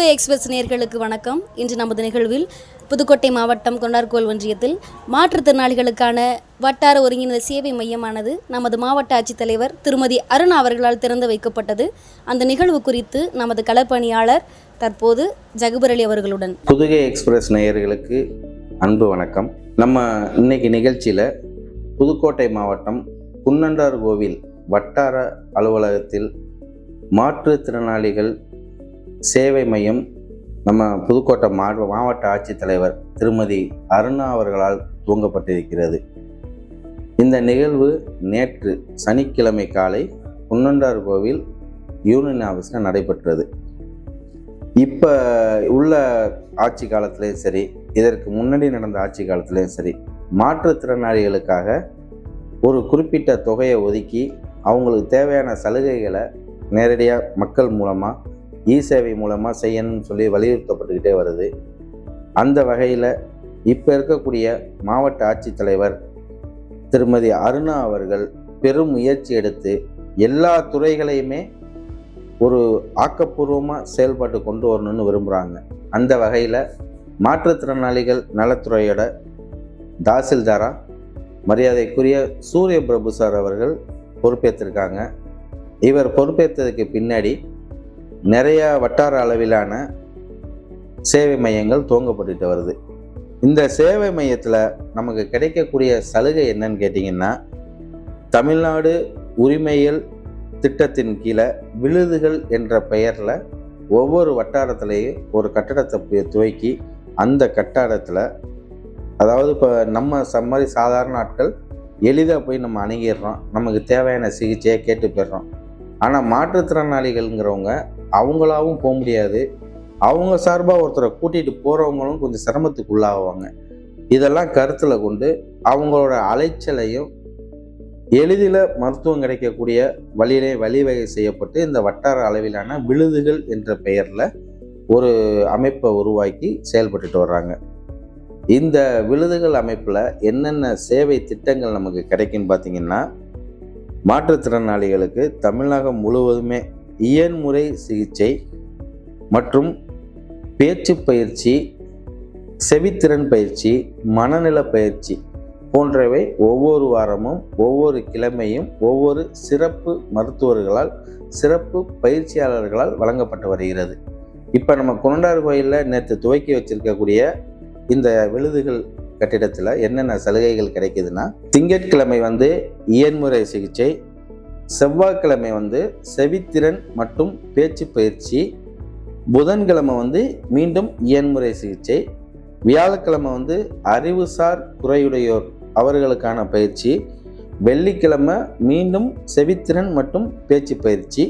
Pudugai express நேயர்களுக்கு வணக்கம். இன்று நமது நிகழ்வில் புதுக்கோட்டை மாவட்டம் கொண்டார்கோவில் ஒன்றியத்தில் மாற்றுத்திறனாளிகளுக்கான வட்டார ஒருங்கிணைந்த சேவை மையமானது நமது மாவட்ட ஆட்சித்தலைவர் திருமதி அருணா அவர்களால் திறந்து வைக்கப்பட்டது. அந்த நிகழ்வு குறித்து நமது களப்பணியாளர் தற்போது ஜகுபர் அலி அவர்களுடன். புதுகை எக்ஸ்பிரஸ் நேயர்களுக்கு அன்பு வணக்கம். நம்ம இன்னைக்கு நிகழ்ச்சியில் புதுக்கோட்டை மாவட்டம் குன்னண்டார்கோவில் வட்டார அலுவலகத்தில் மாற்றுத்திறனாளிகள் சேவை மையம் நம்ம புதுக்கோட்டை மாவட்ட ஆட்சித்தலைவர் திருமதி அருணா அவர்களால் துவங்கப்பட்டிருக்கிறது. இந்த நிகழ்வு நேற்று சனிக்கிழமை காலை குன்னண்டார்கோவில் யூனியன் ஆஃபீஸில் நடைபெற்றது. இப்போ உள்ள ஆட்சி காலத்திலையும் சரி, இதற்கு முன்னாடி நடந்த ஆட்சி காலத்திலையும் சரி, மாற்றுத்திறனாளிகளுக்காக ஒரு குறிப்பிட்ட தொகையை ஒதுக்கி அவங்களுக்கு தேவையான சலுகைகளை நேரடியாக மக்கள் மூலமாக சேவை மூலமாக செய்யணும்னு சொல்லி வலியுறுத்தப்பட்டுக்கிட்டே வருது. அந்த வகையில் இப்போ இருக்கக்கூடிய மாவட்ட ஆட்சித்தலைவர் திருமதி அருணா அவர்கள் பெரும் முயற்சி எடுத்து எல்லா துறைகளையுமே ஒரு ஆக்கப்பூர்வமாக செயல்பாட்டு கொண்டு வரணும்னு விரும்புகிறாங்க. அந்த வகையில் மாற்றுத்திறனாளிகள் நலத்துறையோட தாசில்தாரா மரியாதைக்குரிய சூரிய பிரபு சார் அவர்கள் பொறுப்பேற்றிருக்காங்க. இவர் பொறுப்பேற்றதுக்கு பின்னாடி நிறைய வட்டார அளவிலான சேவை மையங்கள் துவங்கப்பட்டு வருது. இந்த சேவை மையத்தில் நமக்கு கிடைக்கக்கூடிய சலுகை என்னன்னு கேட்டிங்கன்னா, தமிழ்நாடு உரிமையியல் திட்டத்தின் கீழே விழுதுகள் என்ற பெயரில் ஒவ்வொரு வட்டாரத்திலையும் ஒரு கட்டடத்தை துவக்கி அந்த கட்டடத்தில், அதாவது இப்போ நம்ம மாதிரி சாதாரண ஆட்கள் எளிதாக போய் நம்ம அணுகிடுறோம், நமக்கு தேவையான சிகிச்சையை கேட்டு பெறுறோம். ஆனால் மாற்றுத்திறனாளிகள்ங்கிறவங்க அவங்களாவும் போக முடியாது, அவங்க சார்பாக ஒருத்தரை கூட்டிகிட்டு போகிறவங்களும் கொஞ்சம் சிரமத்துக்கு உள்ளாகுவாங்க. இதெல்லாம் கருத்தில் கொண்டு அவங்களோட அலைச்சலையும் எளிதில் மருத்துவம் கிடைக்கக்கூடிய வழிவகை செய்யப்பட்டு இந்த வட்டார அளவிலான விழுதுகள் என்ற பெயரில் ஒரு அமைப்பை உருவாக்கி செயல்பட்டுட்டு வர்றாங்க. இந்த விழுதுகள் அமைப்பில் என்னென்ன சேவை திட்டங்கள் நமக்கு கிடைக்குன்னு பார்த்திங்கன்னா, மாற்றுத்திறனாளிகளுக்கு தமிழகம் முழுவதுமே இயன்முறை சிகிச்சை மற்றும் பேச்சு பயிற்சி, செவித்திறன் பயிற்சி, மனநல பயிற்சி போன்றவை ஒவ்வொரு வாரமும் ஒவ்வொரு கிழமையும் ஒவ்வொரு சிறப்பு மருத்துவர்களால், சிறப்பு பயிற்சியாளர்களால் வழங்கப்பட்டு வருகிறது. இப்போ நம்ம குன்னண்டார்கோவிலில் நேற்று துவக்கி வச்சிருக்கக்கூடிய இந்த விழுதுகள் கட்டிடத்தில் என்னென்ன சலுகைகள் கிடைக்குதுன்னா, திங்கட்கிழமை இயன்முறை சிகிச்சை, செவ்வாய்க்கிழமை செவித்திறன் மற்றும் பேச்சு பயிற்சி, புதன்கிழமை மீண்டும் இயன்முறை சிகிச்சை, வியாழக்கிழமை அறிவுசார் குறையுடையோர் அவர்களுக்கான பயிற்சி, வெள்ளிக்கிழமை மீண்டும் செவித்திறன் மற்றும் பேச்சு பயிற்சி,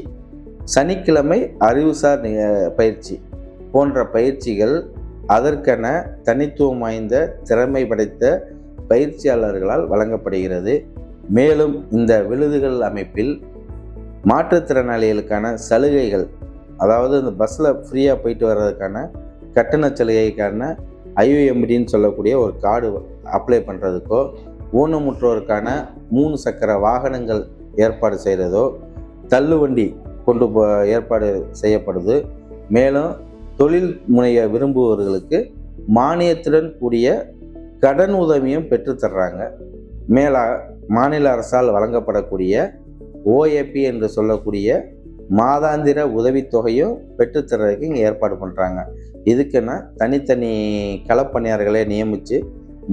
சனிக்கிழமை அறிவுசார் பயிற்சி போன்ற பயிற்சிகள் அதற்கென தனித்துவம் வாய்ந்த திறமை படைத்த பயிற்சியாளர்களால் வழங்கப்படுகிறது. மேலும் இந்த விழுதுகள் அமைப்பில் மாற்றுத்திறனாளிகளுக்கான சலுகைகள், அதாவது இந்த பஸ்ஸில் ஃப்ரீயாக போயிட்டு வர்றதுக்கான கட்டண சலுகைக்கான IUMDன்னு சொல்லக்கூடிய ஒரு கார்டு அப்ளை பண்ணுறதுக்கோ, ஊனமுற்றோருக்கான 3 சக்கர வாகனங்கள் ஏற்பாடு செய்கிறதோ, தள்ளுவண்டி ஏற்பாடு செய்யப்படுது. மேலும் தொழில் முனைய விரும்புபவர்களுக்கு மானியத்துடன் கூடிய கடன் உதவியும் பெற்றுத்தர்றாங்க. மாநில அரசால் வழங்கப்படக்கூடிய OAP என்று சொல்லக்கூடிய மாதாந்திர உதவித்தொகையும் பெற்றுத்தர்றதுக்கு இங்கே ஏற்பாடு பண்ணுறாங்க. இதுக்குன்னா தனித்தனி களப்பணியாளர்களை நியமித்து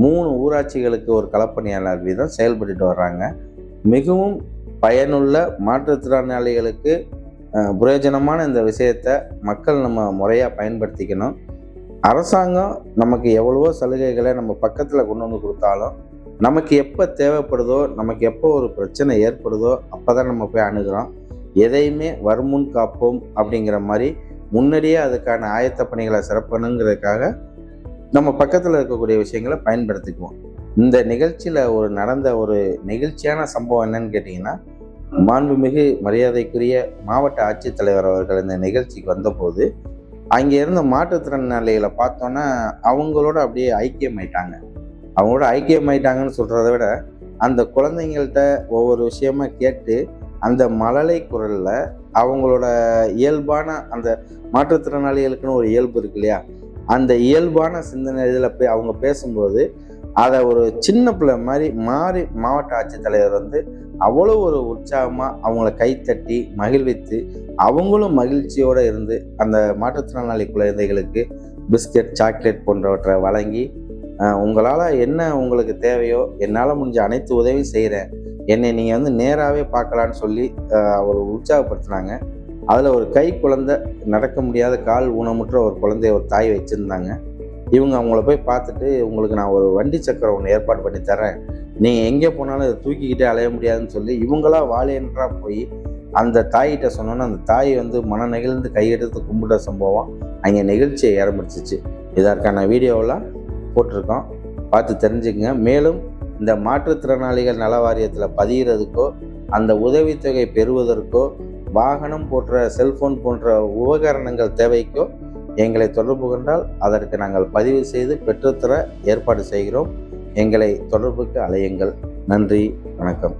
3 ஊராட்சிகளுக்கு ஒரு களப்பணியாளர் வீதம் செயல்பட்டு வர்றாங்க. மிகவும் பயனுள்ள மாற்றுத்திறனாளிகளுக்கு பிரயோஜனமான இந்த விஷயத்தை மக்கள் நம்ம முறையாக பயன்படுத்திக்கணும். அரசாங்கம் நமக்கு எவ்வளவோ சலுகைகளை நம்ம பக்கத்தில் கொண்டு கொடுத்தாலும், நமக்கு எப்போ தேவைப்படுதோ, நமக்கு எப்போ ஒரு பிரச்சனை ஏற்படுதோ அப்போ தான் நம்ம போய் அணுகிறோம். எதையுமே வருமுன் காப்போம் அப்படிங்கிற மாதிரி முன்னாடியே அதுக்கான ஆயத்த பணிகளை சிறப்பணுங்கிறதுக்காக நம்ம பக்கத்தில் இருக்கக்கூடிய விஷயங்களை பயன்படுத்திக்குவோம். இந்த நிகழ்ச்சியில் நடந்த ஒரு நெகிழ்ச்சியான சம்பவம் என்னன்னு கேட்டிங்கன்னா, மாண்புமிகு மரியாதைக்குரிய மாவட்ட ஆட்சித்தலைவர் அவர்கள் இந்த நிகழ்ச்சிக்கு வந்தபோது அங்கே இருந்த மாற்றுத்திறனாளிகளை பார்த்தோன்னா அவங்களோட அப்படியே ஐக்கியமாயிட்டாங்க. அவங்களோட ஐக்கியமாயிட்டாங்கன்னு சொல்கிறத விட அந்த குழந்தைங்கள்ட்ட ஒவ்வொரு விஷயமா கேட்டு அந்த மழலை குரலில் அவங்களோட இயல்பான அந்த மாற்றுத்திறனாளிகளுக்குன்னு ஒரு இயல்பு இருக்கு இல்லையா, அந்த இயல்பான சிந்தனை இதில் போய் அவங்க பேசும்போது அதை ஒரு சின்ன பிள்ளை மாதிரி மாறி மாவட்ட ஆட்சித்தலைவர் வந்து அவ்வளோ ஒரு உற்சாகமாக அவங்கள கைத்தட்டி மகிழ்வித்து அவங்களும் மகிழ்ச்சியோடு இருந்து அந்த மாற்றுத்திறனாளி குழந்தைகளுக்கு பிஸ்கட், சாக்லேட் போன்றவற்றை வழங்கி உங்களால் என்ன உங்களுக்கு தேவையோ என்னால் முடிஞ்ச அனைத்து உதவியும் செய்கிறேன், என்னை நீங்கள் வந்து நேராகவே பார்க்கலான்னு சொல்லி அவர் உற்சாகப்படுத்தினாங்க. அதில் ஒரு கை குழந்தை, நடக்க முடியாத கால் ஊனமுற்ற ஒரு குழந்தைய ஒரு தாய் வச்சுருந்தாங்க. இவங்க அவங்கள போய் பார்த்துட்டு, உங்களுக்கு நான் ஒரு வண்டி சக்கரம் ஒன்று ஏற்பாடு பண்ணி தரேன், நீங்கள் எங்கே போனாலும் இதை தூக்கிக்கிட்டே அலைய முடியாதுன்னு சொல்லி இவங்களா வாலியன்றாக போய் அந்த தாயிட்ட சொன்னோன்னே அந்த தாய் வந்து மன நெகிழ்ந்து கையெடுத்து கும்பிட்ட சம்பவம் அங்கே நிகழ்ச்சியை ஆரம்பிச்சிச்சு. இதற்கான வீடியோவெல்லாம் போட்டிருக்கோம், பார்த்து தெரிஞ்சுக்கங்க. மேலும் இந்த மாற்றுத்திறனாளிகள் நல வாரியத்தில் பதிகிறதுக்கோ அந்த உதவித்தொகை பெறுவதற்கோ வாகனம் போன்ற செல்போன் போன்ற உபகரணங்கள் தேவைக்கோ எங்களை தொடர்பு கொண்டால் அதற்கு நாங்கள் பதிவு செய்து பெற்றுத்தர ஏற்பாடு செய்கிறோம். எங்களை தொடர்புக்கு அலையுங்கள். நன்றி, வணக்கம்.